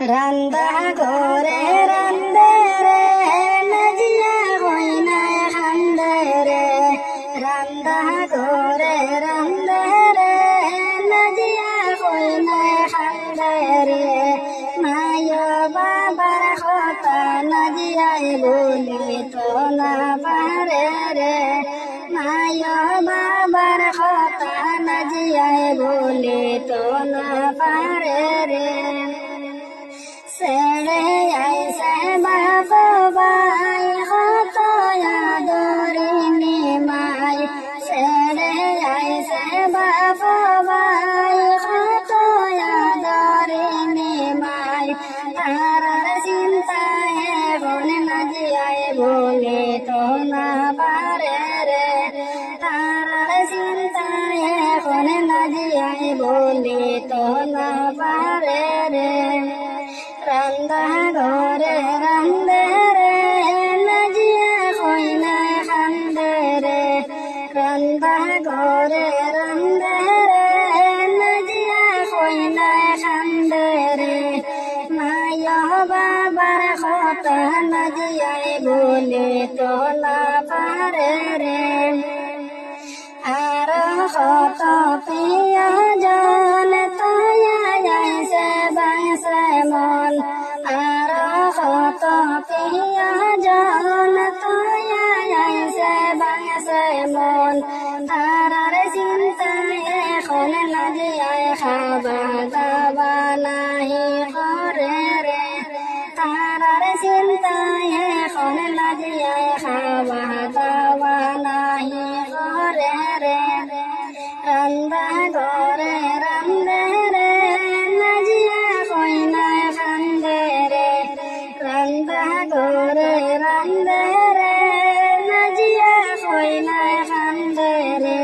রান্দা করে রান্দে রে নাজিয়া হইনা খান্দে রে রান্দা করে রান্দে রে নাজিয়া হইনা খান্দে রে মায় বাবার কথা নাজিয়াই বলি তো না পারে রে মায় বাবার কথা নাজিয়াই বলি তো না পারে রে সেড়ে আইসে বাপ ভাই হত আদরিনি মাই সেড়ে আইসে বাপ ভাই হত আদরিনি মাই তারার চিন্তায় বন নাজিয়াই বলে তো না পারে রে তারার চিন্তায় বন নাজিয়াই বলে তো না পারে রে রান্দা ঘরে রান্দে রে নাজিয়া হইনা খান্দে রে রান্দা ঘরে রান্দে রে নাজিয়া হইনা খান্দে রে মায় বাবার কথা নাজিয়াই বলে তো না পারে রে আর কত প্রিয় জন তয়া যাইছে বাংসে মন আর কত প্রিয় জন তয়া যাইছে বাংসে মন তারার চিন্তায় এখন নাজিয়াই খাবা দাবা নাহি করে রে তারার চিন্তায় এখন নাজিয়াই খাবা দাবা নাহি করে রে রান্দা করে রান্দে রে নাজিয়া হইনা খান্দে রে রান্দা করে রান্দে রে নাজিয়া হইনা খান্দে রে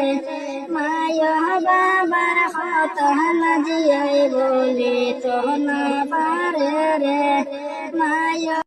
মায় বাবার কথা নাজিয়াই বলে তো না পারে রে মায়